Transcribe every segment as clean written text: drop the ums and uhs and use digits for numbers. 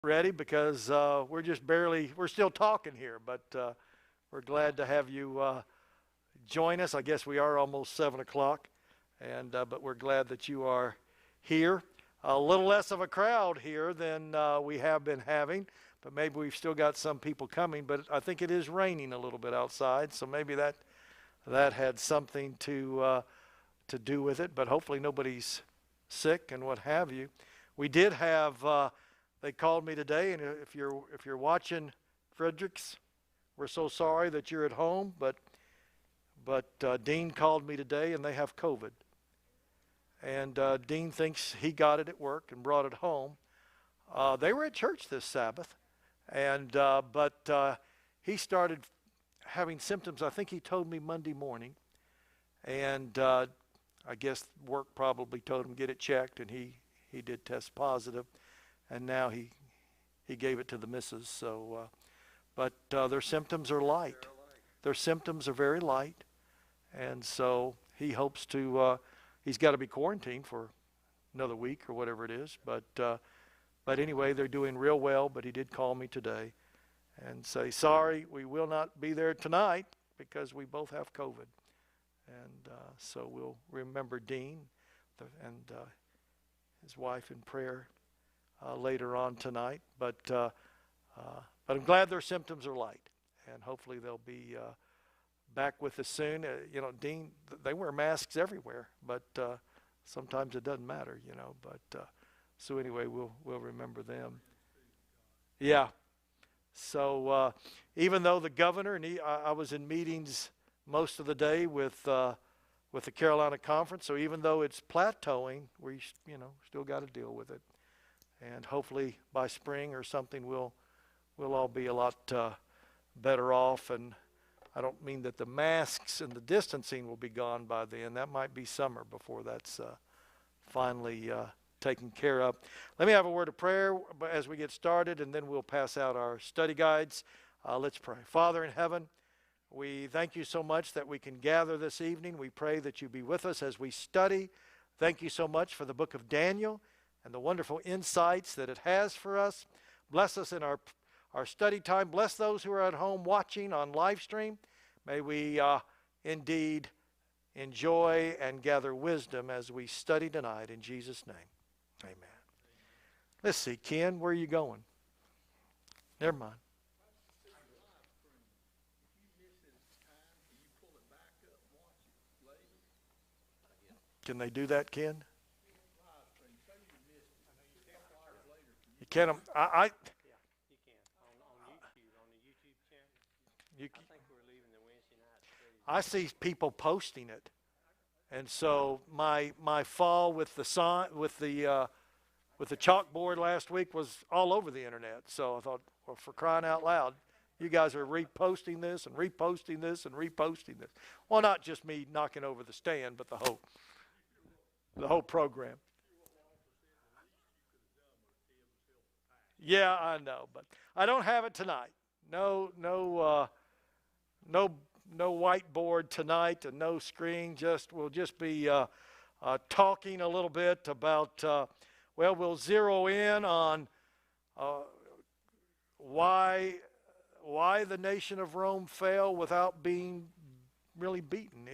ready because we're still talking here, but we're glad to have you join us. I guess we are almost 7 o'clock, but we're glad that you are here. A little less of a crowd here than we have been having, but maybe we've still got some people coming. But I think it is raining a little bit outside, so maybe that had something to do with it. But hopefully nobody's sick and what have you. We did have. They called me today, and if you're watching Fredericks, we're so sorry that you're at home. But Dean called me today, and they have COVID. And Dean thinks he got it at work and brought it home. They were at church this Sabbath, but he started having symptoms. I think he told me Monday morning, and I guess work probably told him get it checked, and he did test positive, and now he gave it to the missus. So, but their symptoms are light. Their symptoms are very light, and so he hopes to. He's got to be quarantined for another week or whatever it is. But anyway, they're doing real well. But he did call me today and say, sorry, we will not be there tonight because we both have COVID. And so we'll remember Dean and his wife in prayer later on tonight. But I'm glad their symptoms are light, and hopefully they'll be back with us soon. Dean, they wear masks everywhere, but sometimes it doesn't matter, But so anyway, we'll remember them. Yeah. So even though the governor and I was in meetings most of the day with the Carolina Conference, so even though it's plateauing, we still got to deal with it, and hopefully by spring or something we'll all be a lot better off. And I don't mean that the masks and the distancing will be gone by then. That might be summer before that's finally taken care of. Let me have a word of prayer as we get started, and then we'll pass out our study guides. Let's pray. Father in heaven, we thank you so much that we can gather this evening. We pray that you be with us as we study. Thank you so much for the book of Daniel and the wonderful insights that it has for us. Bless us in our study time. Bless those who are at home watching on live stream. May we indeed enjoy and gather wisdom as we study tonight in Jesus' name. Amen. Let's see, Ken, where are you going? Never mind. Can they do that, Ken? You can. I I see people posting it, and so my fall with the chalkboard last week was all over the internet. So I thought, well, for crying out loud, you guys are reposting this and reposting this and reposting this. Well, not just me knocking over the stand, but the whole program. Yeah, I know, but I don't have it tonight. No whiteboard tonight and no screen. We'll just be talking a little bit about. We'll zero in on why the nation of Rome fell without being really beaten.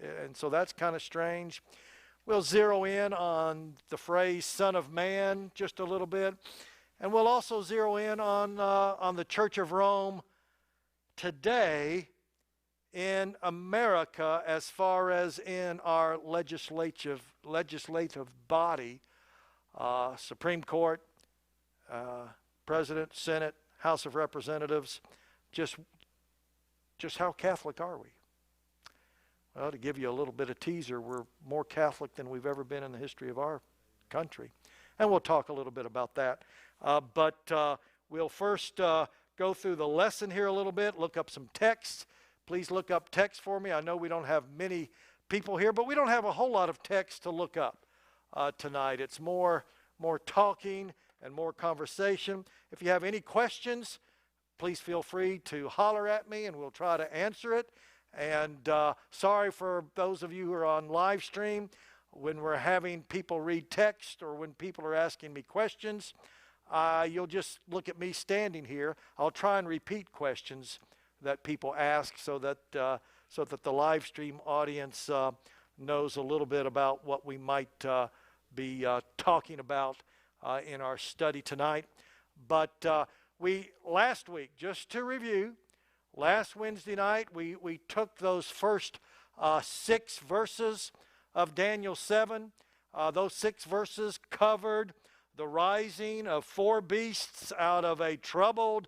And so that's kind of strange. We'll zero in on the phrase "Son of Man" just a little bit, and we'll also zero in on the Church of Rome today in America, as far as in our legislative body, Supreme Court, President, Senate, House of Representatives. Just how Catholic are we? Well, to give you a little bit of teaser, we're more Catholic than we've ever been in the history of our country. And we'll talk a little bit about that. But we'll first go through the lesson here a little bit, look up some text. Please look up text for me. I know we don't have many people here, but we don't have a whole lot of text to look up tonight. It's more talking and more conversation. If you have any questions, please feel free to holler at me and we'll try to answer it. And sorry for those of you who are on live stream when we're having people read text or when people are asking me questions. you'll just look at me standing here. I'll try and repeat questions that people ask so that the live stream audience knows a little bit about what we might be talking about in our study tonight. But last week, just to review, last Wednesday night, we took those first 6 verses of Daniel 7. Those 6 verses covered the rising of 4 beasts out of troubled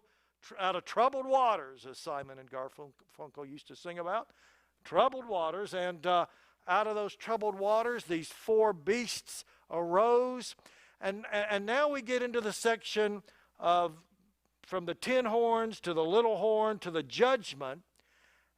waters, as Simon and Garfunkel used to sing about. Troubled waters, and out of those troubled waters, these 4 beasts arose. And now we get into the section of from the 10 horns to the little horn to the judgment.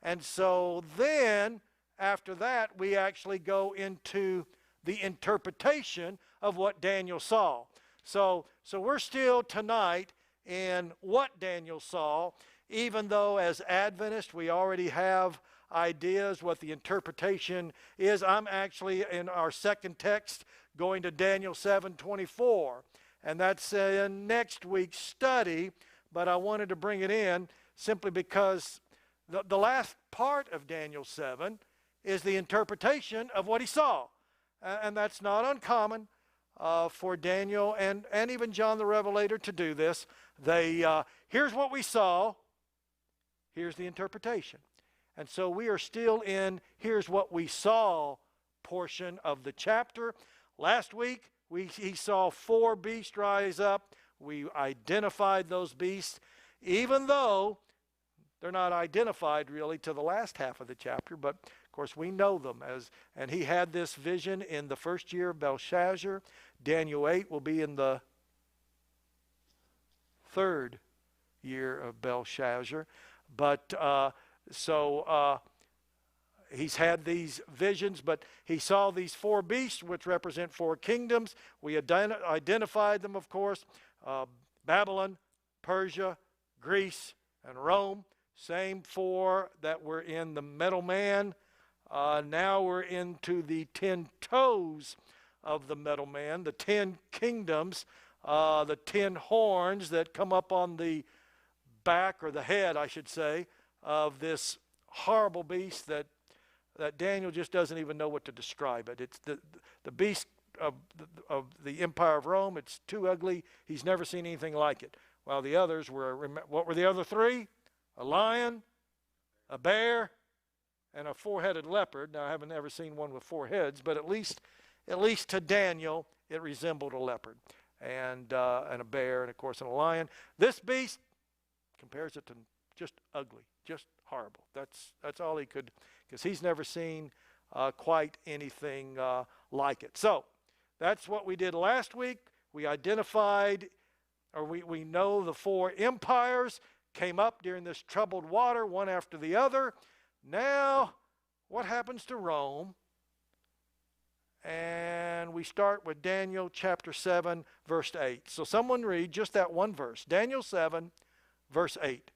And so then, after that, we actually go into the interpretation of what Daniel saw. So we're still tonight in what Daniel saw, even though as Adventists we already have ideas what the interpretation is. I'm actually in our second text going to Daniel 7:24, and that's in next week's study, but I wanted to bring it in simply because the last part of Daniel 7 is the interpretation of what he saw, and that's not uncommon for Daniel and even John the Revelator to do this. Here's what we saw, here's the interpretation. And so we are still in here's what we saw portion of the chapter. Last week he saw 4 beasts rise up. We identified those beasts, even though they're not identified really to the last half of the chapter, but of course we know them and he had this vision in the first year of Belshazzar. Daniel 8 will be in the 3rd year of Belshazzar. But he's had these visions, but he saw these 4 beasts, which represent 4 kingdoms. We identified them, of course, Babylon, Persia, Greece, and Rome. Same 4 that were in the metal man. Now we're into the 10 toes of the metal man, the 10 kingdoms, the 10 horns that come up on the back, or the head, I should say, of this horrible beast that Daniel just doesn't even know what to describe it. It's the beast of the Empire of Rome. It's too ugly. He's never seen anything like it. While the others were, what were the other 3? A lion, a bear, and a 4-headed leopard. Now, I haven't ever seen one with 4 heads, but at least to Daniel, it resembled a leopard and a bear, and of course, and a lion. This beast compares it to just ugly, just horrible. That's all he could, because he's never seen quite anything like it. So that's what we did last week. We identified, or we know the 4 empires came up during this troubled water, one after the other. Now, what happens to Rome? And we start with Daniel chapter 7, verse 8. So someone read just that one verse. Daniel 7, verse 8.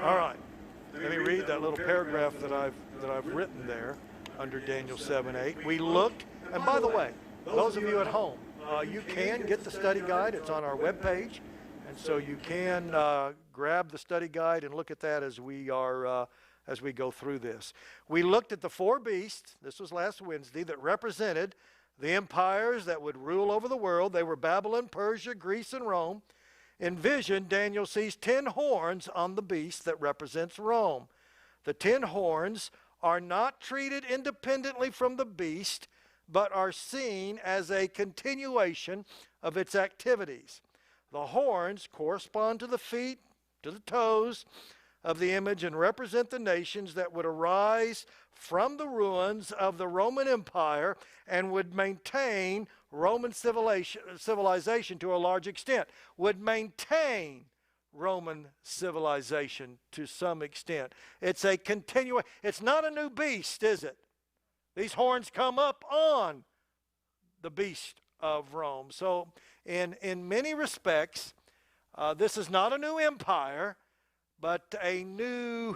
All right. Let me read that little paragraph that I've written there under Daniel 7:8. We looked, and by the way, those of you at home, you can get the study guide. It's on our webpage, and so you can grab the study guide and look at that as we go through this. We looked at the 4 beasts. This was last Wednesday, that represented the empires that would rule over the world. They were Babylon, Persia, Greece, and Rome. In vision, Daniel sees 10 horns on the beast that represents Rome. The 10 horns are not treated independently from the beast, but are seen as a continuation of its activities. The horns correspond to the feet, to the toes of the image, and represent the nations that would arise from the ruins of the Roman Empire and would maintain Roman civilization to a large extent, would maintain Roman civilization to some extent. It's a continuation. It's not a new beast, is it? These horns come up on the beast of Rome. So in many respects, this is not a new empire, but a new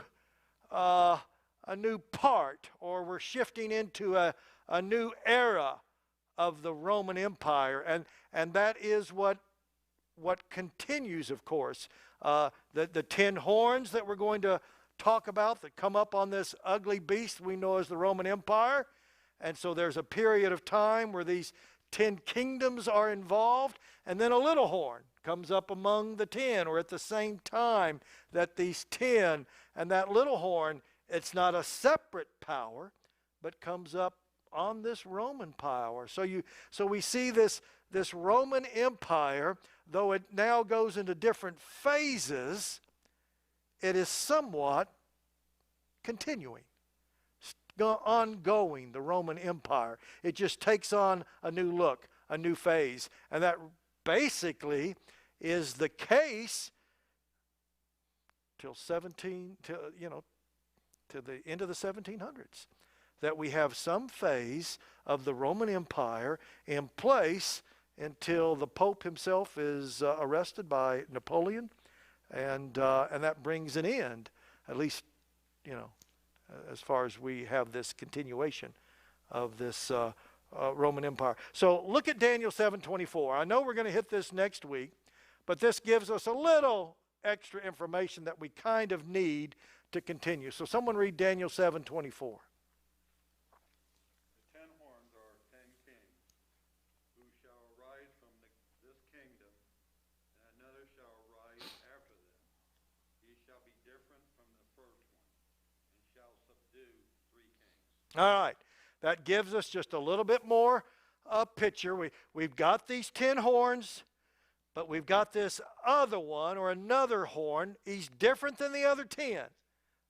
part, or we're shifting into a new era of the Roman Empire, and that is what continues, of course. The 10 horns that we're going to talk about that come up on this ugly beast we know as the Roman Empire. And so there's a period of time where these 10 kingdoms are involved, and then a little horn comes up among the 10, or at the same time that these 10, and that little horn, it's not a separate power, but comes up on this Roman power. So we see this Roman Empire, though it now goes into different phases, it is somewhat continuing, ongoing, the Roman Empire. It just takes on a new look, a new phase. And that basically is the case till the end of the 1700s. That we have some phase of the Roman Empire in place until the Pope himself is arrested by Napoleon, and that brings an end, at least, as far as we have this continuation of this Roman Empire. So look at Daniel 7:24. I know we're going to hit this next week, but this gives us a little extra information that we kind of need to continue. So someone read Daniel 7:24. All right, that gives us just a little bit more picture. We've got these 10 horns, but we've got this other one, or another horn. He's different than the other 10.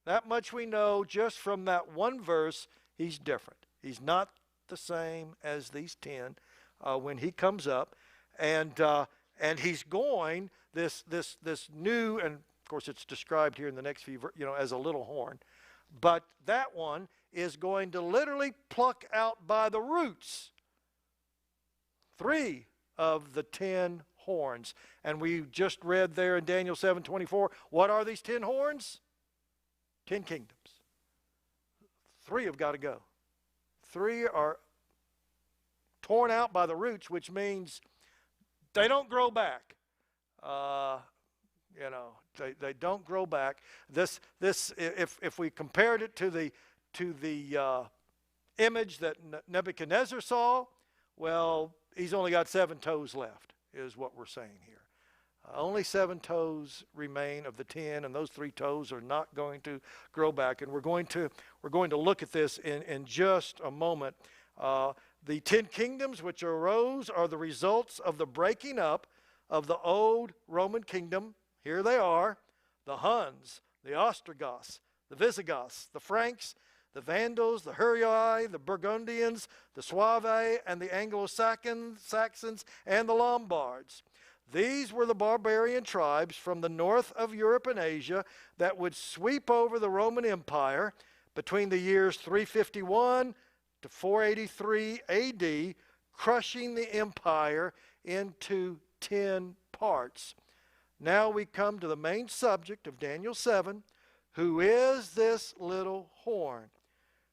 That much we know just from that one verse. He's different. He's not the same as these 10 when he comes up, and he's going this new, and of course it's described here in the next few, as a little horn, but that one is going to literally pluck out by the roots 3 of the 10 horns. And we just read there in Daniel 7:24, what are these 10 horns? 10 kingdoms. 3 have got to go. 3 are torn out by the roots, which means they don't grow back. They don't grow back. This if we compared it to the image that Nebuchadnezzar saw, well, he's only got 7 toes left, is what we're saying here. Only 7 toes remain of the 10, and those 3 toes are not going to grow back. And we're going to look at this in just a moment. The 10 kingdoms which arose are the results of the breaking up of the old Roman kingdom. Here they are: the Huns, the Ostrogoths, the Visigoths, the Franks, the Vandals, the Hurii, the Burgundians, the Suevi, and the Anglo-Saxons, and the Lombards. These were the barbarian tribes from the north of Europe and Asia that would sweep over the Roman Empire between the years 351 to 483 AD, crushing the empire into 10 parts. Now we come to the main subject of Daniel 7. Who is this little horn?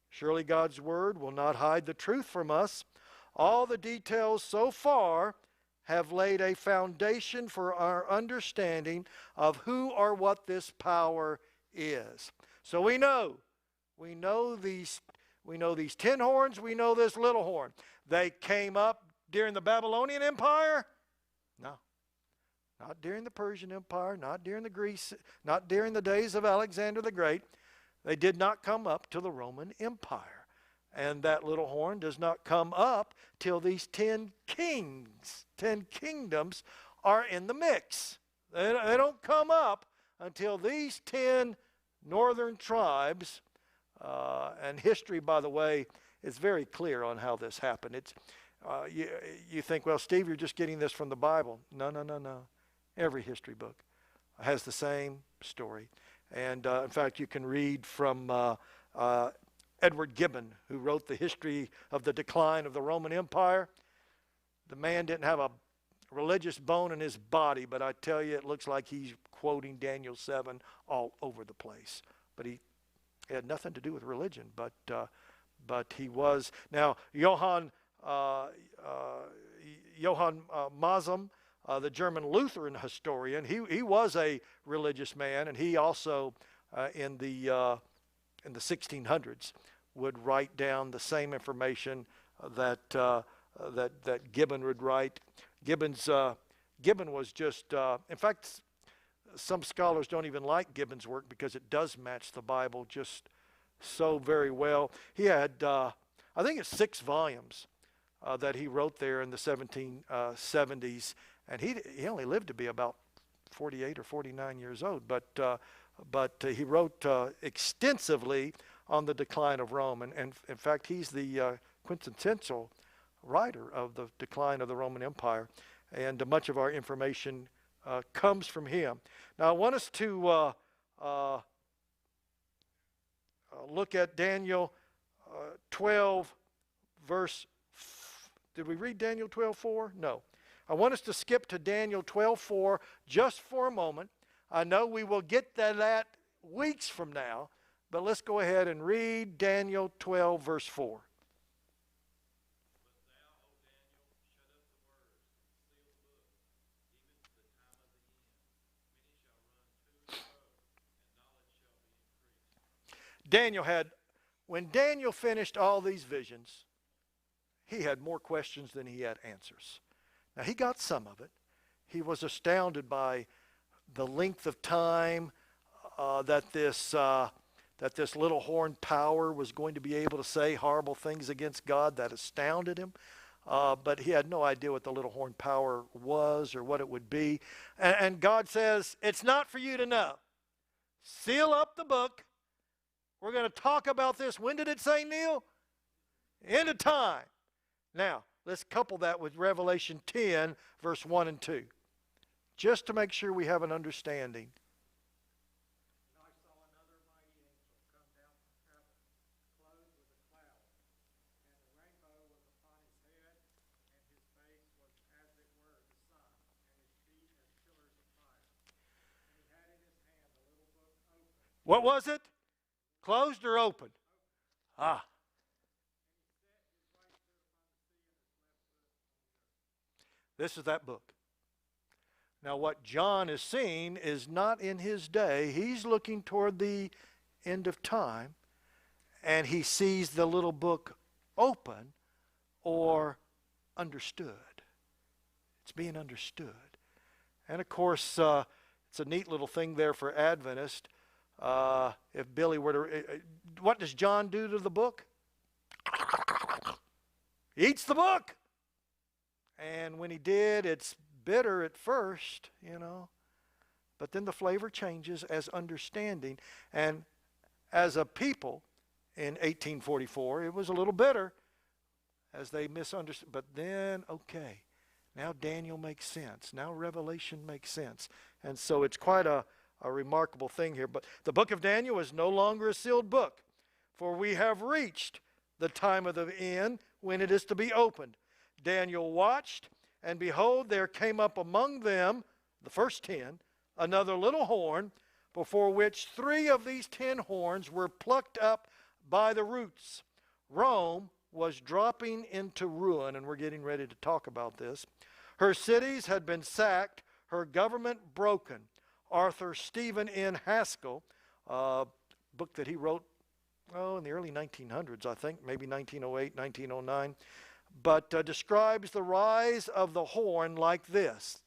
Surely God's word will not hide the truth from us. All the details so far have laid a foundation for our understanding of who or what this power is. So we know these 10 horns, we know this little horn. They came up during the Babylonian Empire? No. Not during the Persian Empire, not during the Greece, not during the days of Alexander the Great. They did not come up to the Roman Empire. And that little horn does not come up till these 10 kings, 10 kingdoms are in the mix. They don't come up until these 10 northern tribes, and history, by the way, is very clear on how this happened. It's you think, well, Steve, you're just getting this from the Bible. No. Every history book has the same story. And in fact, you can read from Edward Gibbon, who wrote the history of the decline of the Roman Empire. The man didn't have a religious bone in his body, but I tell you, it looks like he's quoting Daniel 7 all over the place. But he had nothing to do with religion, but he was. Now, Johann Masum, the German Lutheran historian, he was a religious man, and he also in the 1600s would write down the same information that Gibbon would write. Gibbon was just, in fact, some scholars don't even like Gibbon's work because it does match the Bible just so very well. He had, I think it's 6 volumes that he wrote there in the 1770s, and he only lived to be about 48 or 49 years old, but he wrote extensively on the decline of Rome, and in fact, he's the quintessential writer of the decline of the Roman Empire, and much of our information comes from him. Now, I want us to look at Daniel 12, verse. Did we read Daniel 12:4? No. I want us to skip to Daniel 12:4 just for a moment. I know we will get to that weeks from now, but let's go ahead and read Daniel 12, verse 4. Daniel had, when Daniel finished all these visions, he had more questions than he had answers. Now, he got some of it. He was astounded by the length of time that this little horn power was going to be able to say horrible things against God. That astounded him. But he had no idea what the little horn power was or what it would be. And God says, it's not for you to know. Seal up the book. We're going to talk about this. When did it say, Neil? End of time. Now, let's couple that with Revelation 10, verse 1 and 2. Just to make sure we have an understanding. And I saw another mighty angel come down from heaven, clothed with a cloud, and the rainbow was upon his head, and his face was as it were the sun, and his feet as pillars of fire. And he had in his hand a little book open. What was it? Closed or open? Ah. This is that book. Now, what John is seeing is not in his day. He's looking toward the end of time, and he sees the little book open or understood. It's being understood. And, of course, it's a neat little thing there for Adventists. If Billy were to... what does John do to the book? He eats the book. And when he did, it's bitter at first, but then the flavor changes as understanding. And as a people in 1844, it was a little bitter as they misunderstood. But then, okay, now Daniel makes sense. Now Revelation makes sense. And so it's quite a remarkable thing here. But the book of Daniel is no longer a sealed book, for we have reached the time of the end when it is to be opened. Daniel watched, and behold, there came up among them, the first 10, another little horn, before which 3 of these 10 horns were plucked up by the roots. Rome was dropping into ruin, and we're getting ready to talk about this. Her cities had been sacked, her government broken. Arthur Stephen N. Haskell, a book that he wrote in the early 1900s, I think, maybe 1908, 1909, but describes the rise of the horn like this.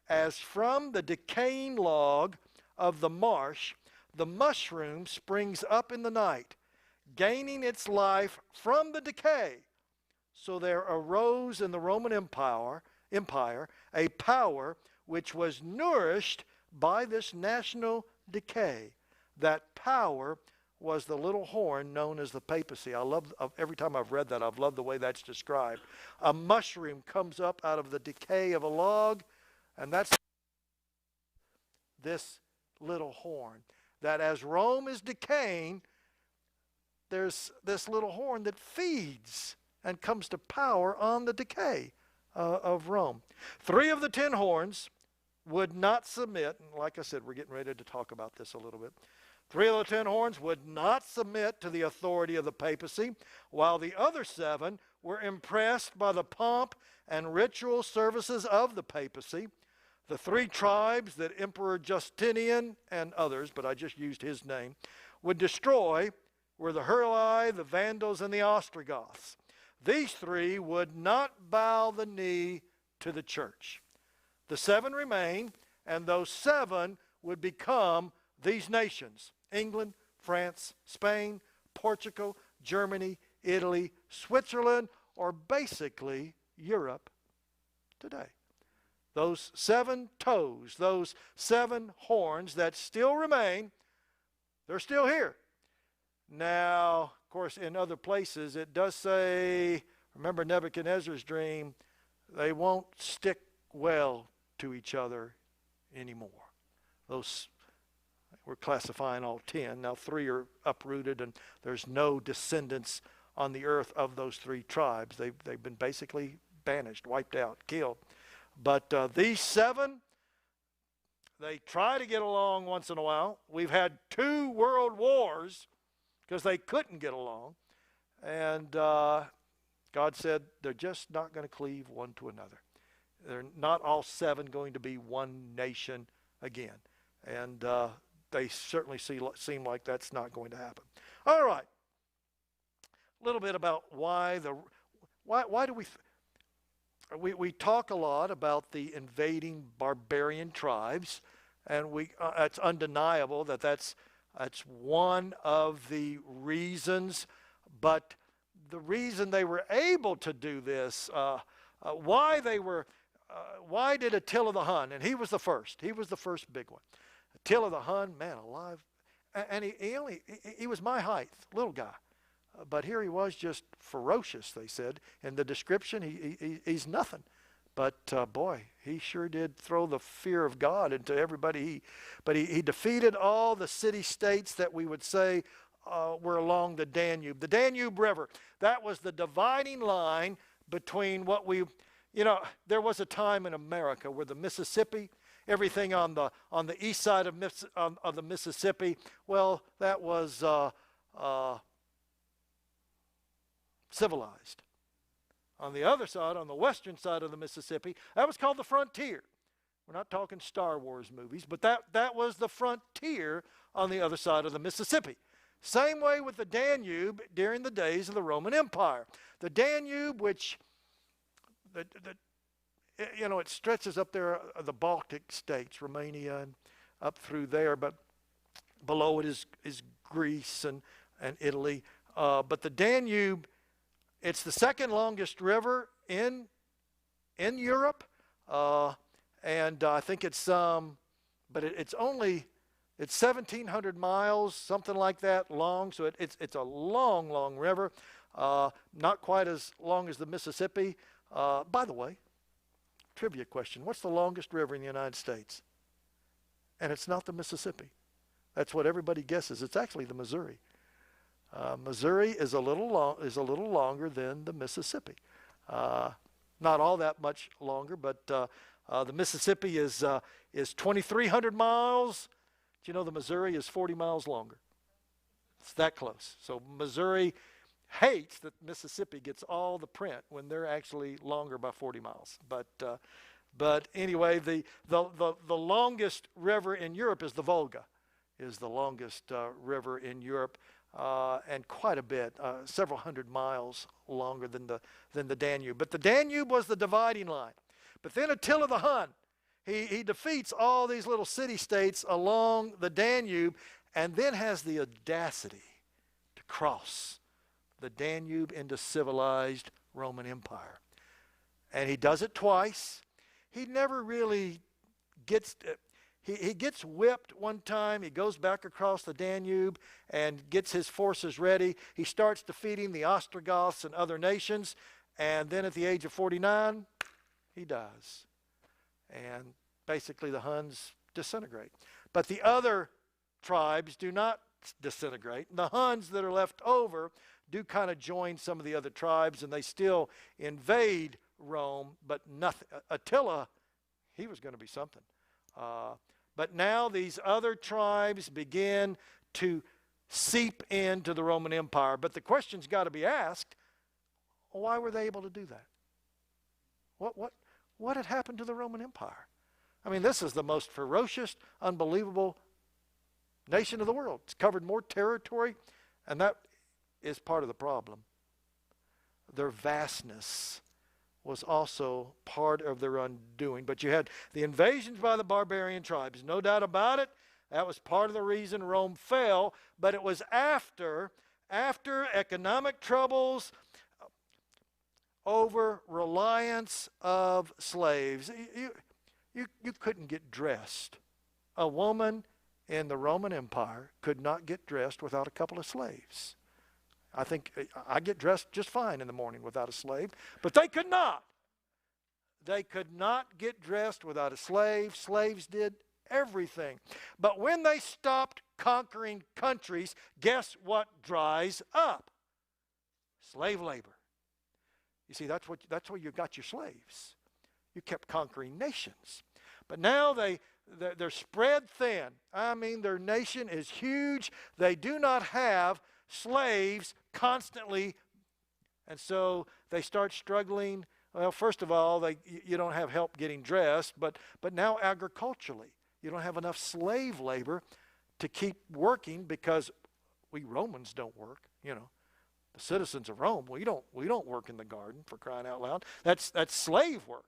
As from the decaying log of the marsh, the mushroom springs up in the night, gaining its life from the decay. So there arose in the Roman Empire a power which was nourished by this national decay. That power was the little horn known as the papacy. Every time I've read that, I've loved the way that's described. A mushroom comes up out of the decay of a log, and that's this little horn. That as Rome is decaying, there's this little horn that feeds and comes to power on the decay of Rome. 3 of the 10 horns would not submit, and like I said, we're getting ready to talk about this a little bit. 3 of the 10 horns would not submit to the authority of the papacy, while the other 7 were impressed by the pomp and ritual services of the papacy. The 3 tribes that Emperor Justinian and others, but I just used his name, would destroy were the Heruli, the Vandals, and the Ostrogoths. These 3 would not bow the knee to the church. The 7 remain, and those 7 would become these nations: England, France, Spain, Portugal, Germany, Italy, Switzerland, or basically Europe today. Those 7 toes, those 7 horns that still remain, they're still here. Now, of course, in other places it does say, remember Nebuchadnezzar's dream, they won't stick well to each other anymore. Those, we're classifying all 10. Now 3 are uprooted, and there's no descendants on the earth of those 3 tribes. They've been basically banished, wiped out, killed. But these 7, they try to get along once in a while. We've had 2 world wars because they couldn't get along. And God said they're just not going to cleave one to another. They're not all 7 going to be one nation again. And they certainly seem like that's not going to happen. All right. A little bit about why do we talk a lot about the invading barbarian tribes, and it's undeniable that that's one of the reasons. But the reason they were able to do this, why did Attila the Hun, and he was the first big one. Attila the Hun, man alive, and he was my height, little guy. But here he was, just ferocious, they said. In the description, he's nothing. But boy, he sure did throw the fear of God into everybody. But he defeated all the city-states that we would say were along the Danube. The Danube River, that was the dividing line between there was a time in America where the Mississippi, everything on the east side of the Mississippi, well, that was civilized. On the other side, on the western side of the Mississippi, that was called the frontier. We're not talking Star Wars movies, but that was the frontier on the other side of the Mississippi. Same way with the Danube during the days of the Roman Empire. The Danube, which it stretches up there, the Baltic states, Romania, and up through there, but below it is Greece and Italy. But the Danube, it's the second longest river in Europe, and I think it's it's 1,700 miles, something like that, long. So it's a long, long river, not quite as long as the Mississippi. By the way, trivia question: what's the longest river in the United States? And it's not the Mississippi. That's what everybody guesses. It's actually the Missouri. Missouri is a little longer than the Mississippi. Not all that much longer, but the Mississippi is 2,300 miles. Do you know the Missouri is 40 miles longer? It's that close. So Missouri hates that Mississippi gets all the print when they're actually longer by 40 miles. But anyway, the longest river in Europe is the Volga, is the longest river in Europe. And quite a bit, several hundred miles longer than the Danube. But the Danube was the dividing line. But then Attila the Hun, he defeats all these little city-states along the Danube, and then has the audacity to cross the Danube into civilized Roman Empire. And he does it twice. He never really gets... He gets whipped one time. He goes back across the Danube and gets his forces ready. He starts defeating the Ostrogoths and other nations. And then at the age of 49, he dies. And basically the Huns disintegrate. But the other tribes do not disintegrate. And the Huns that are left over do kind of join some of the other tribes, and they still invade Rome, but nothing. Attila, he was going to be something. But now these other tribes begin to seep into the Roman Empire. But the question's got to be asked, why were they able to do that? What had happened to the Roman Empire? I mean, this is the most ferocious, unbelievable nation of the world. It's covered more territory, and that is part of the problem. Their vastness was also part of their undoing. But you had the invasions by the barbarian tribes. No doubt about it. That was part of the reason Rome fell. But it was after economic troubles, over reliance of slaves. You couldn't get dressed. A woman in the Roman Empire could not get dressed without a couple of slaves. I think I get dressed just fine in the morning without a slave, but they could not. They could not get dressed without a slave. Slaves did everything. But when they stopped conquering countries, guess what dries up? Slave labor. You see, that's where you got your slaves. You kept conquering nations. But now they're spread thin. I mean, their nation is huge. They do not have slaves constantly. And so they start struggling. Well, first of all, you don't have help getting dressed, but now agriculturally, you don't have enough slave labor to keep working because we Romans don't work, The citizens of Rome, we don't work in the garden, for crying out loud. That's slave work.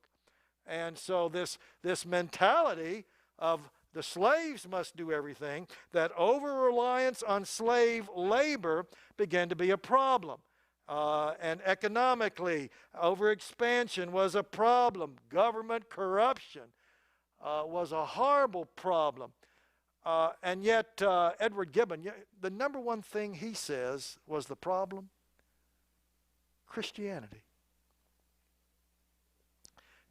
And so this mentality of the slaves must do everything, that over-reliance on slave labor began to be a problem. And economically, overexpansion was a problem. Government corruption was a horrible problem. And yet, Edward Gibbon, the number one thing he says was the problem: Christianity.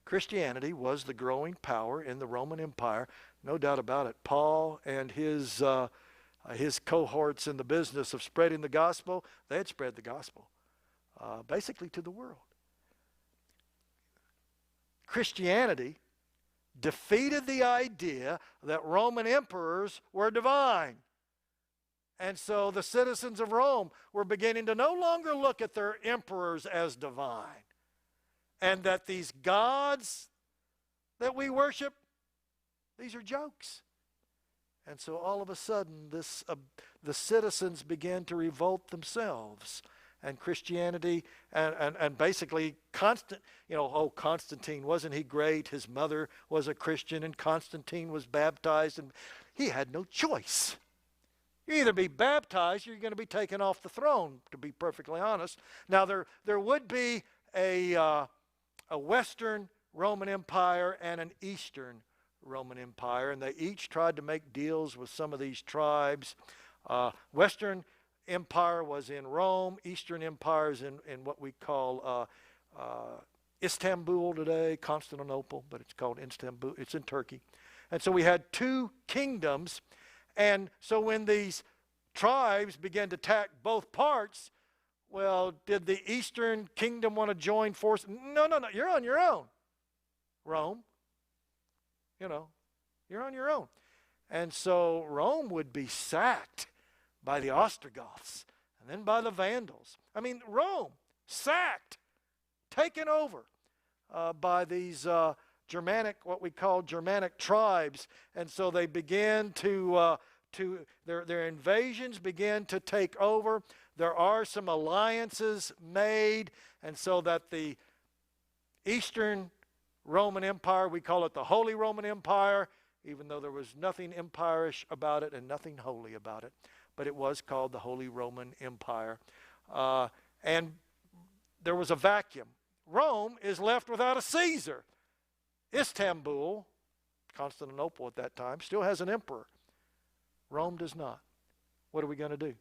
Christianity was the growing power in the Roman Empire, no doubt about it. Paul and his cohorts in the business of spreading the gospel, they had spread the gospel basically to the world. Christianity defeated the idea that Roman emperors were divine. And so the citizens of Rome were beginning to no longer look at their emperors as divine. And that these gods that we worship, these are jokes. And so all of a sudden, the citizens began to revolt themselves. And Christianity, and basically Constantine, wasn't he great? His mother was a Christian, and Constantine was baptized, and he had no choice. You either be baptized or you're going to be taken off the throne, to be perfectly honest. Now, there would be a Western Roman Empire and an Eastern Roman Empire, and they each tried to make deals with some of these tribes. Western Empire was in Rome. Eastern Empire is in what we call Istanbul today, Constantinople, but it's called Istanbul. It's in Turkey. And so we had two kingdoms. And so when these tribes began to attack both parts, well, did the Eastern Kingdom want to join forces? No, you're on your own. Rome, you're on your own. And so Rome would be sacked by the Ostrogoths and then by the Vandals. I mean, Rome, sacked, taken over by these what we call Germanic tribes. And so they began their invasions began to take over. There are some alliances made, and so that the Eastern Roman Empire, we call it the Holy Roman Empire, even though there was nothing empirish about it and nothing holy about it, but it was called the Holy Roman Empire. And there was a vacuum. Rome is left without a Caesar. Istanbul, Constantinople at that time, still has an emperor. Rome does not. What are we going to do?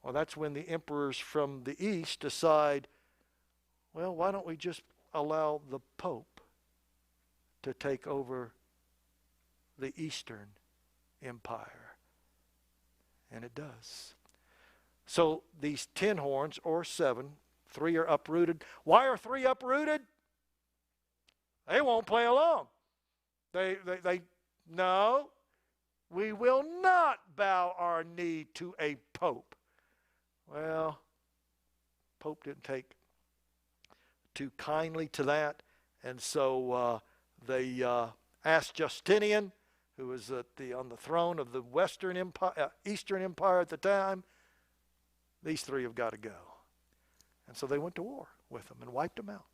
Well, that's when the emperors from the east decide, well, why don't we just allow the Pope to take over the Eastern Empire? And it does. So these 10 horns, or 7, 3 are uprooted. Why are 3 uprooted? They won't play along. No, we will not bow our knee to a pope. Well, Pope didn't take too kindly to that, and so they asked Justinian, who was on the throne of the Western Empire, Eastern Empire at the time, these 3 have got to go. And so they went to war with them and wiped them out.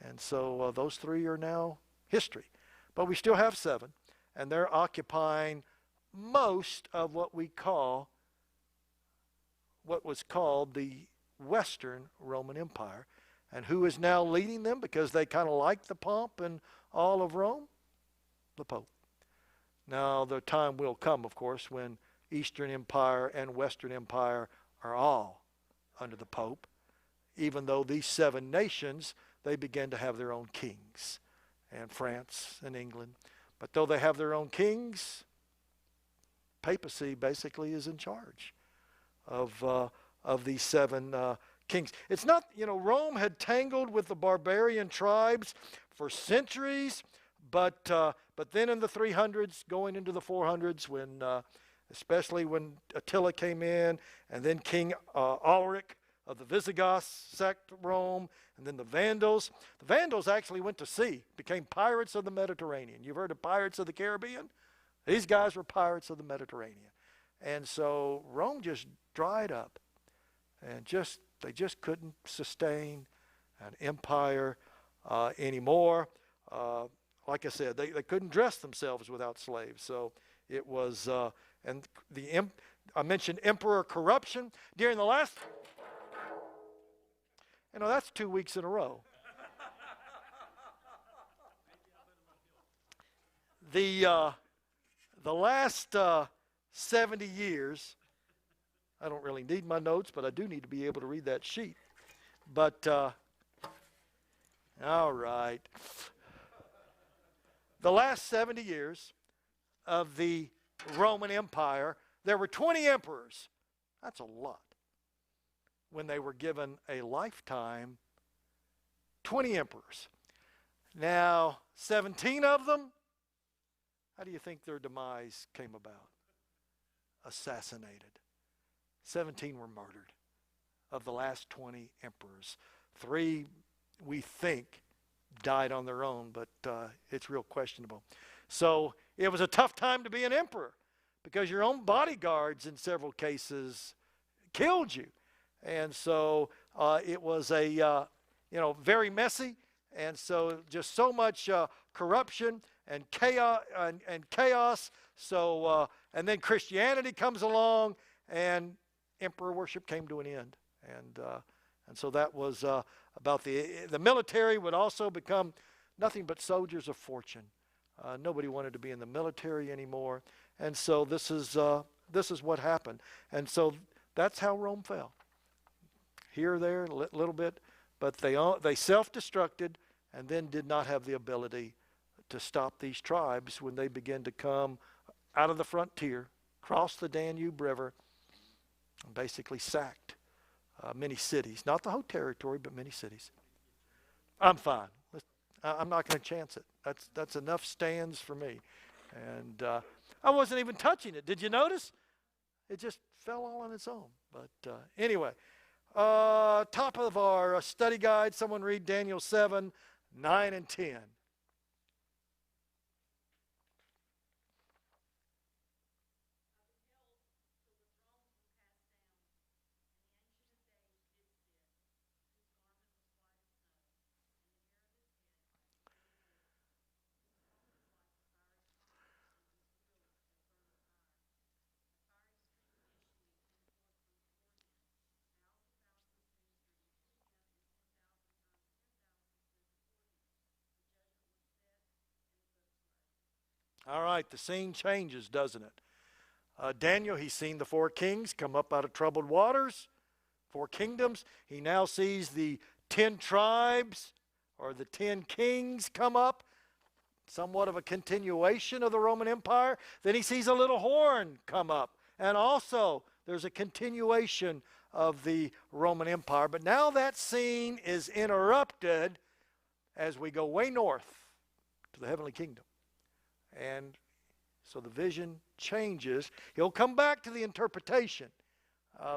And so those 3 are now history. But we still have 7, and they're occupying most of what was called the Western Roman Empire. And who is now leading them because they kind of like the pomp and all of Rome? The Pope. Now, the time will come, of course, when Eastern Empire and Western Empire are all under the Pope. Even though these 7 nations, they begin to have their own kings. And France and England. But though they have their own kings, papacy basically is in charge of these 7 kings. It's not, Rome had tangled with the barbarian tribes for centuries, but then in the 300s, going into the 400s, when especially when Attila came in, and then King Alaric of the Visigoths sacked Rome, and then the Vandals. The Vandals actually went to sea, became pirates of the Mediterranean. You've heard of pirates of the Caribbean? These guys were pirates of the Mediterranean. And so Rome just dried up, and they just couldn't sustain an empire anymore. Like I said, they couldn't dress themselves without slaves. So it was, I mentioned emperor corruption. During the last, that's 2 weeks in a row. The last 70 years, I don't really need my notes, but I do need to be able to read that sheet. But, all right. The last 70 years of the Roman Empire, there were 20 emperors. That's a lot. When they were given a lifetime, 20 emperors. Now, 17 of them, how do you think their demise came about? Assassinated. 17 were murdered of the last 20 emperors. 3, we think, died on their own, but it's real questionable. So it was a tough time to be an emperor because your own bodyguards in several cases killed you. And so it was very messy, and so just so much corruption and chaos. So and then Christianity comes along, and emperor worship came to an end. And so that was about the military would also become nothing but soldiers of fortune. Nobody wanted to be in the military anymore, and so this is what happened. And so that's how Rome fell. Here, there, a little bit, but they self-destructed and then did not have the ability to stop these tribes when they began to come out of the frontier, cross the Danube River, and basically sacked many cities. Not the whole territory, but many cities. I'm fine. I'm not going to chance it. That's enough stands for me. And I wasn't even touching it. Did you notice? It just fell all on its own. But anyway, top of our study guide, someone read Daniel 7, 9, and 10. All right, the scene changes, doesn't it? Daniel, he's seen the 4 kings come up out of troubled waters, 4 kingdoms. He now sees the 10 tribes or the 10 kings come up, somewhat of a continuation of the Roman Empire. Then he sees a little horn come up, And also, there's a continuation of the Roman Empire. But now that scene is interrupted as we go way north to the heavenly kingdom. And so the vision changes. He'll come back to the interpretation.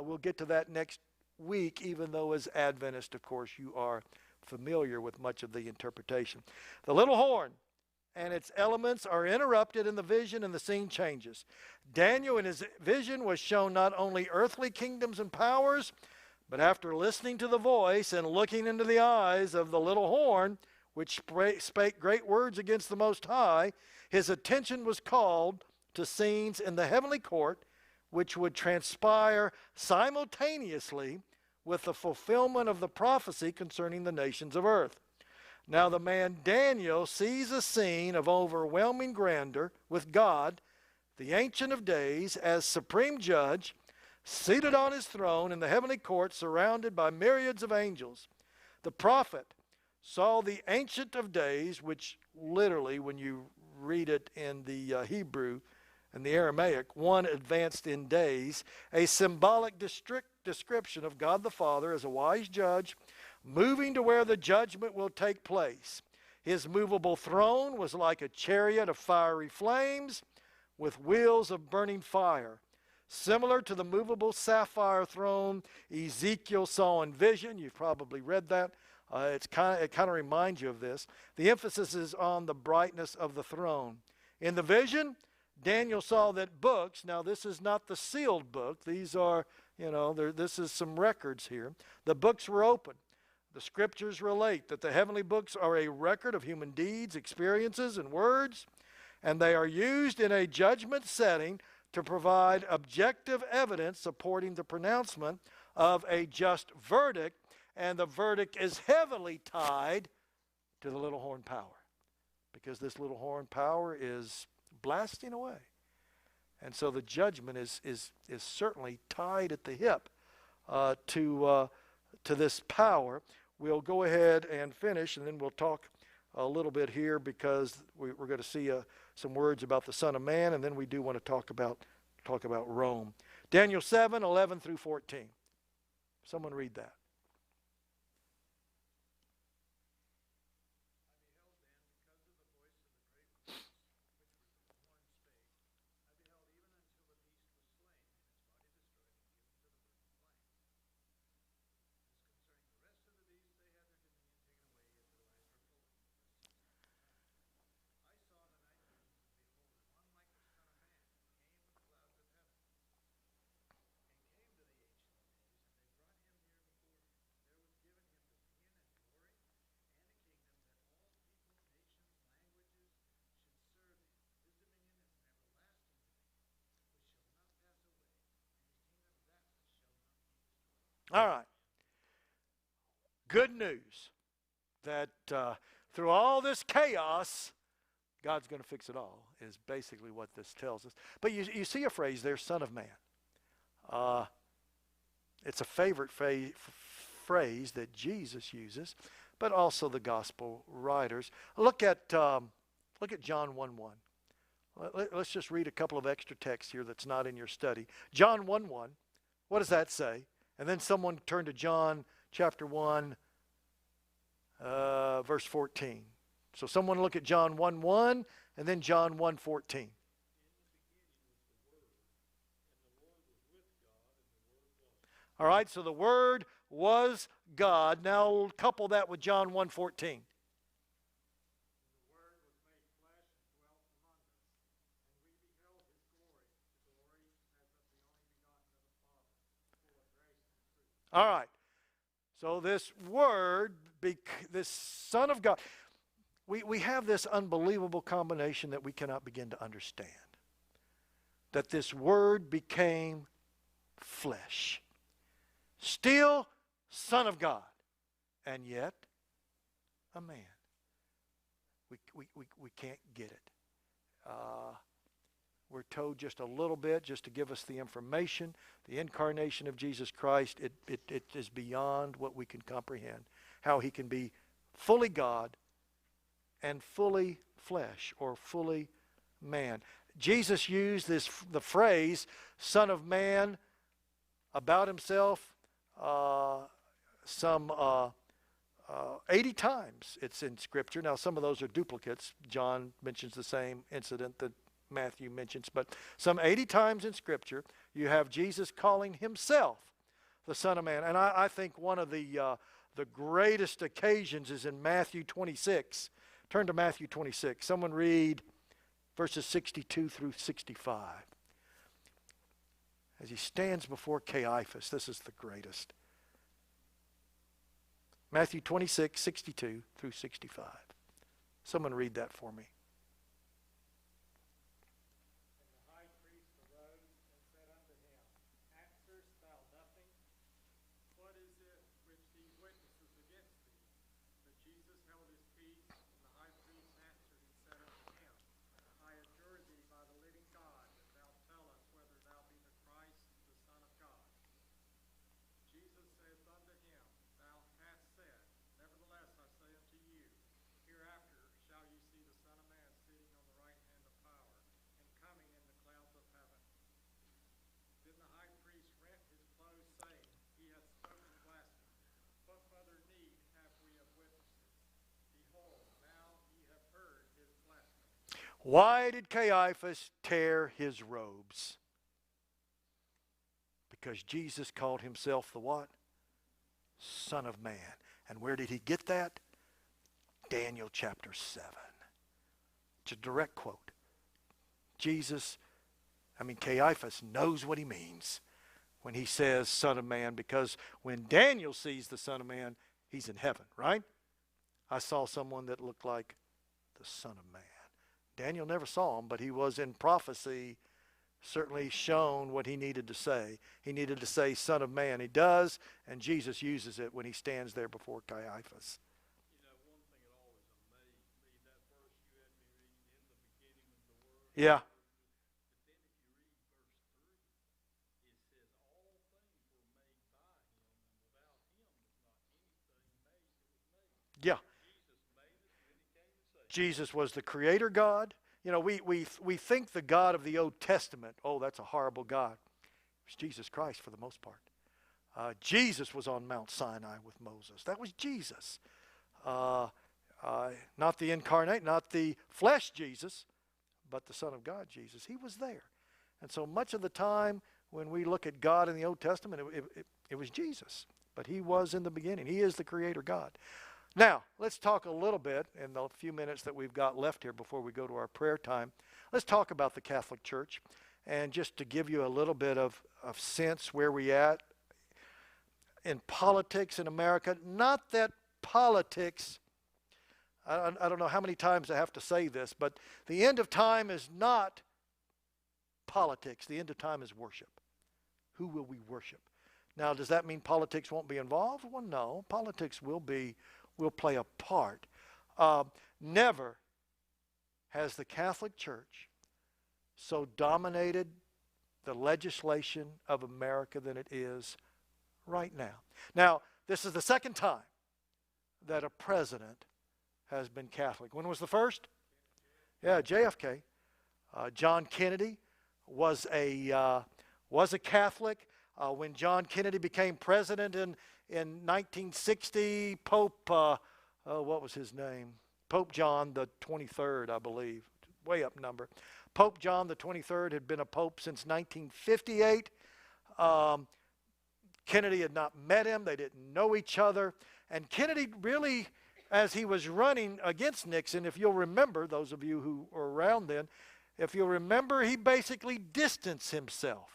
We'll get to that next week, even though as Adventists, of course, you are familiar with much of the interpretation. The little horn and its elements are interrupted in the vision, and the scene changes. Daniel in his vision was shown not only earthly kingdoms and powers, but after listening to the voice and looking into the eyes of the little horn, which spake great words against the Most High, his attention was called to scenes in the heavenly court, which would transpire simultaneously with the fulfillment of the prophecy concerning the nations of earth. Now the man Daniel sees a scene of overwhelming grandeur with God, the Ancient of Days, as supreme judge, seated on his throne in the heavenly court, surrounded by myriads of angels. The prophet saw the Ancient of Days, which literally, when you read it in the Hebrew and the Aramaic, one advanced in days, a symbolic description of God the Father as a wise judge, moving to where the judgment will take place. His movable throne was like a chariot of fiery flames with wheels of burning fire. Similar to the movable sapphire throne Ezekiel saw in vision. You've probably read that. It kind of reminds you of this. The emphasis is on the brightness of the throne. In the vision, Daniel saw that books, now this is not the sealed book. These are, this is some records here. The books were open. The scriptures relate that the heavenly books are a record of human deeds, experiences, and words, and they are used in a judgment setting to provide objective evidence supporting the pronouncement of a just verdict, and the verdict is heavily tied to the little horn power, because this little horn power is blasting away. And so the judgment is certainly tied at the hip to this power. We'll go ahead and finish, and then we'll talk a little bit here, because we're going to see some words about the Son of Man, and then we do want to talk about Rome. Daniel 7:11 through 14. Someone read that. All right. Good news that through all this chaos, God's going to fix it all, is basically what this tells us. But you see a phrase there, Son of Man. It's a favorite phrase that Jesus uses, but also the gospel writers. Look at John 1:1. Let's just read a couple of extra texts here that's not in your study. John 1:1. What does that say? And then someone turn to John chapter 1, verse 14. So someone look at John 1:1 and then John 1:14. All right, so the Word was God. Now couple that with John 1:14. All right. So this Word, this Son of God, we have this unbelievable combination that we cannot begin to understand. That this Word became flesh. Still Son of God, and yet a man. We can't get it. We're told just a little bit, just to give us the information. The incarnation of Jesus Christ, it is beyond what we can comprehend. How he can be fully God and fully flesh, or fully man. Jesus used the phrase Son of Man about himself some 80 times it's in Scripture. Now, some of those are duplicates. John mentions the same incident that Matthew mentions, but some 80 times in Scripture you have Jesus calling himself the Son of Man. And I think one of the greatest occasions is in Matthew 26. Turn to Matthew 26. Someone read verses 62 through 65. As he stands before Caiaphas, this is the greatest. Matthew 26, 62 through 65. Someone read that for me. And the high priest arose and said unto him, Answerest thou nothing? What is it which these witnesses against thee? But Jesus held his peace, and the high priest answered and said unto him, I adjure thee by the living God, that thou tell us whether thou be the Christ, the Son of God. Jesus saith unto him, Thou hast said. Nevertheless, I say unto you, hereafter shall ye see the Son of Man sitting on the right hand of power, and coming in the clouds of heaven. Then the high priest rent his clothes, saying, He hath spoken blasphemy. What further need have we of witnesses? Behold, now ye have heard his blasphemy. Why did Caiaphas tear his robes? Because Jesus called himself the what? Son of Man. And where did he get that? Daniel chapter 7. It's a direct quote. Caiaphas knows what he means when he says Son of Man, because when Daniel sees the Son of Man, he's in heaven, right? I saw someone that looked like the Son of Man. Daniel never saw him, but he was in prophecy certainly shown what he needed to say. He needed to say Son of Man. He does, and Jesus uses it when he stands there before Caiaphas. You know, one thing that always amazed me, that verse you had me reading, in the beginning of the world. Yeah. But then if you read verse 3, it says, all things were made by him, and without him was not anything made that was made. Yeah. Jesus made us, and then he came and saved us. Jesus was the creator God. You know, we think the God of the Old Testament, oh, that's a horrible God. It's Jesus Christ for the most part. Jesus was on Mount Sinai with Moses. That was Jesus. Not the incarnate, not the flesh Jesus, but the Son of God Jesus. He was there. And so much of the time when we look at God in the Old Testament, it was Jesus. But he was in the beginning. He is the creator God. Now, let's talk a little bit in the few minutes that we've got left here before we go to our prayer time. Let's talk about the Catholic Church. And just to give you a little bit of sense where we're at in politics in America, not that politics, I don't know how many times I have to say this, but the end of time is not politics. The end of time is worship. Who will we worship? Now, does that mean politics won't be involved? Well, no. Politics will play a part. Never has the Catholic Church so dominated the legislation of America than it is right now. Now, this is the second time that a president has been Catholic. When was the first? Yeah, JFK. John Kennedy was a Catholic. When John Kennedy became president in 1960, Pope, what was his name? Pope John the 23rd, I believe. Way up number. Pope John the 23rd had been a pope since 1958. Kennedy had not met him. They didn't know each other. And Kennedy really, as he was running against Nixon, if you'll remember, those of you who were around then, if you'll remember, he basically distanced himself.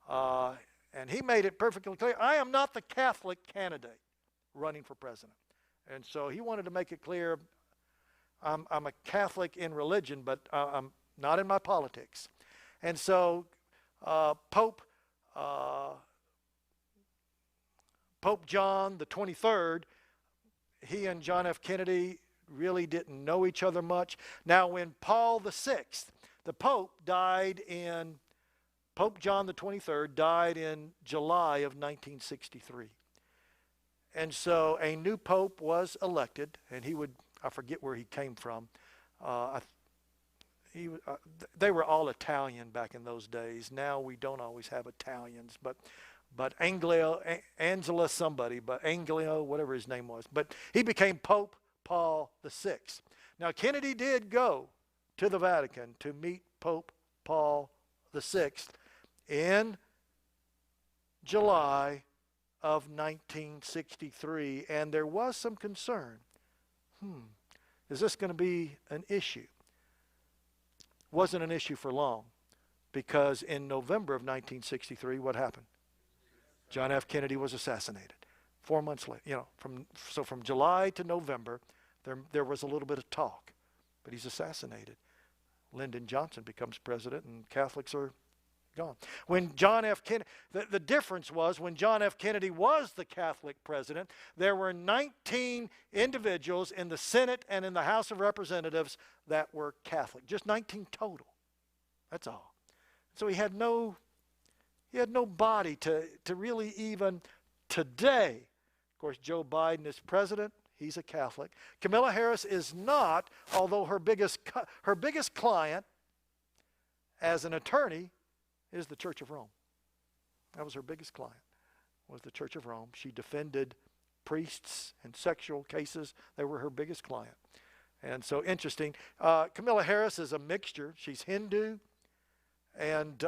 And he made it perfectly clear, I am not the Catholic candidate running for president. And so he wanted to make it clear, I'm a Catholic in religion, but I'm not in my politics. And so Pope John the 23rd, he and John F. Kennedy really didn't know each other much. Now, when Paul VI, the Pope, Pope John the 23rd died in July of 1963. And so a new pope was elected, and I forget where he came from. they were all Italian back in those days. Now we don't always have Italians, but Angela somebody, but Anglio, whatever his name was. But he became Pope Paul VI. Now Kennedy did go to the Vatican to meet Pope Paul VI in July of 1963, and there was some concern. Is this going to be an issue? Wasn't an issue for long, because in November of 1963, what happened? John F. Kennedy was assassinated. 4 months later, from July to November, there was a little bit of talk, but he's assassinated. Lyndon Johnson becomes president, and Catholics are gone. When John F. Kennedy, the difference was when John F. Kennedy was the Catholic president, there were 19 individuals in the Senate and in the House of Representatives that were Catholic. Just 19 total. That's all. So he had no body to really even today. Of course, Joe Biden is president. He's a Catholic. Kamala Harris is not, although her biggest client as an attorney is the Church of Rome. That was her biggest client, was the Church of Rome. She defended priests in sexual cases. They were her biggest client. And so interesting. Kamala Harris is a mixture. She's Hindu, and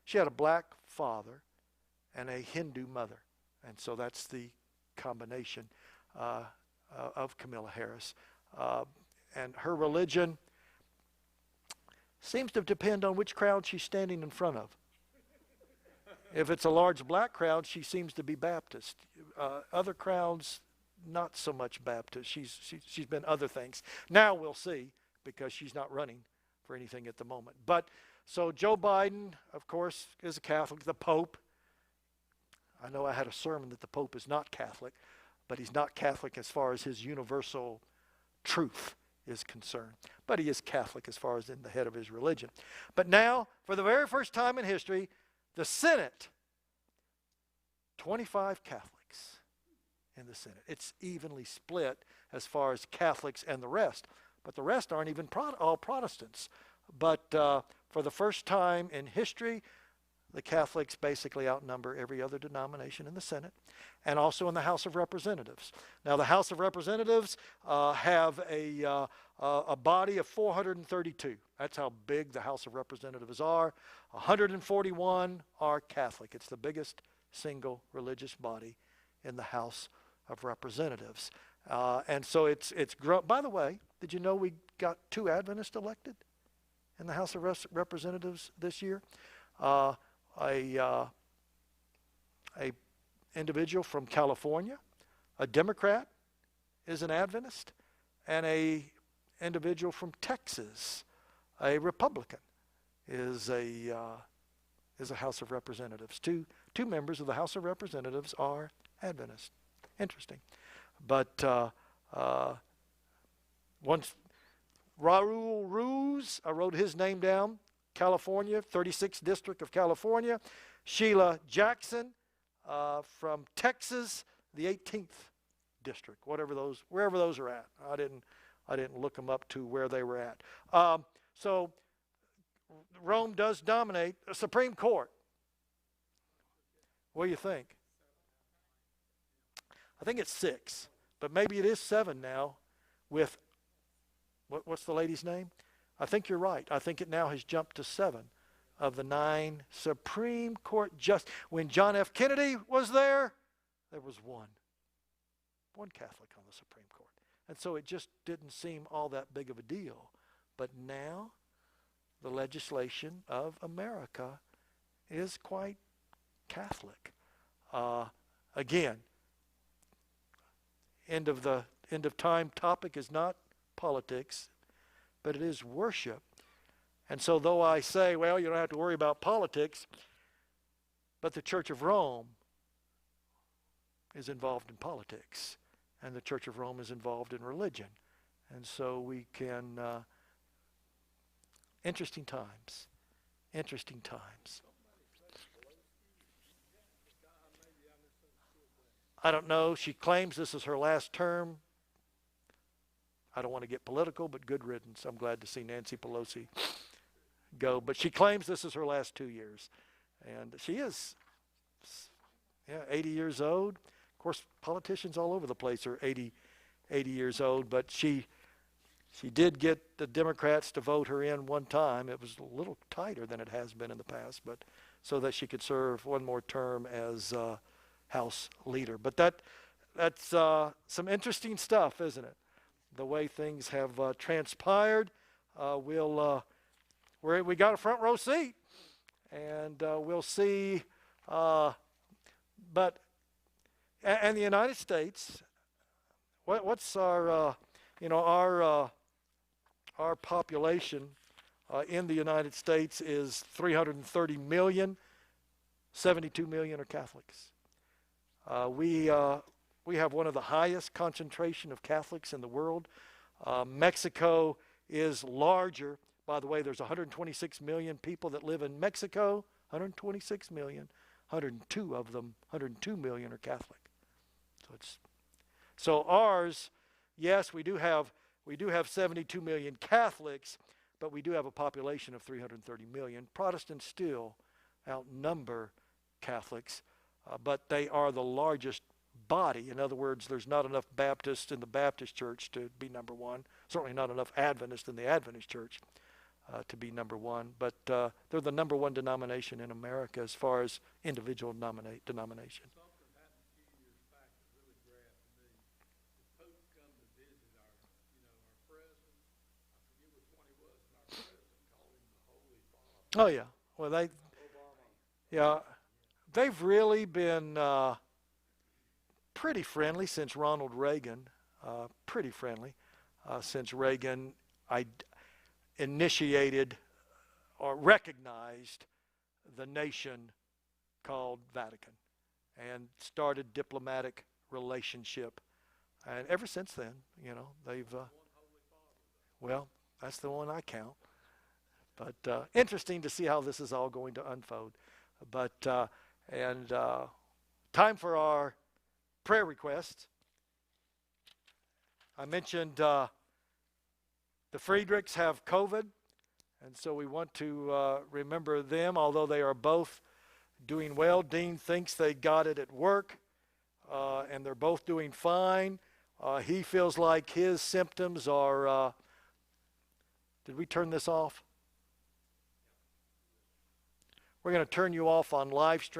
she had a black father and a Hindu mother. And so that's the combination of Kamala Harris. And her religion seems to depend on which crowd she's standing in front of. If it's a large black crowd, she seems to be Baptist. Other crowds, not so much Baptist. She's been other things. Now we'll see, because she's not running for anything at the moment. But so Joe Biden, of course, is a Catholic. The Pope, I know I had a sermon that the Pope is not Catholic, but he's not Catholic as far as his universal truth is concerned. But he is Catholic as far as in the head of his religion. But now, for the very first time in history, the Senate, 25 Catholics in the Senate. It's evenly split as far as Catholics and the rest. But the rest aren't even all Protestants. But for the first time in history, the Catholics basically outnumber every other denomination in the Senate and also in the House of Representatives. Now, the House of Representatives have a body of 432. That's how big the House of Representatives are. 141 are Catholic. It's the biggest single religious body in the House of Representatives. And so it's grown. By the way, did you know we got 2 Adventists elected in the House of Representatives this year? A individual from California, a Democrat, is an Adventist, and a individual from Texas, a Republican, is a House of Representatives. Two members of the House of Representatives are Adventists. Interesting, but once Raul Ruiz, I wrote his name down. California, 36th District of California. Sheila Jackson from Texas, the 18th District, wherever those are at. I didn't look them up to where they were at. So Rome does dominate the Supreme Court. What do you think? I think it's 6, but maybe it is 7 now with, what's the lady's name? I think you're right. I think it now has jumped to 7 of the 9 Supreme Court justices. When John F. Kennedy was there was one Catholic on the Supreme Court. And so it just didn't seem all that big of a deal. But now the legislation of America is quite Catholic. Again, end of time topic is not politics, but it is worship. And so though I say, well, you don't have to worry about politics, but the Church of Rome is involved in politics, and the Church of Rome is involved in religion. And so we can, interesting times. I don't know. She claims this is her last term. I don't want to get political, but good riddance. I'm glad to see Nancy Pelosi go. But she claims this is her last 2 years. And she is, 80 years old. Of course, politicians all over the place are 80 years old, but she did get the Democrats to vote her in one time. It was a little tighter than it has been in the past, but so that she could serve one more term as House leader. But that's some interesting stuff, isn't it? The way things have transpired. We got a front row seat, and we'll see. But and the United States, what's our our population in the United States is 330 million. 72 million are Catholics. We have one of the highest concentration of Catholics in the world. Mexico is larger. By the way, there's 126 million people that live in Mexico. 126 million. 102 million are Catholic. So ours, yes, we do have 72 million Catholics, but we do have a population of 330 million. Protestants still outnumber Catholics, but they are the largest body. In other words, there's not enough Baptists in the Baptist church to be number one. Certainly not enough Adventists in the Adventist church to be number one. But they're the number one denomination in America as far as individual denomination. Something happened a few years back that really grabbed me. The Pope come to visit our president. I forget which one he was, and our president called him the Holy Father. Oh yeah. Well, they've really been pretty friendly since Ronald Reagan. Pretty friendly since Reagan initiated or recognized the nation called Vatican and started diplomatic relationship. And ever since then, they've well, that's the one I count. But interesting to see how this is all going to unfold. But time for our prayer requests. I mentioned the Friedrichs have COVID, and so we want to remember them, although they are both doing well. Dean thinks they got it at work, and they're both doing fine. He feels like his symptoms are... did we turn this off? We're going to turn you off on live stream.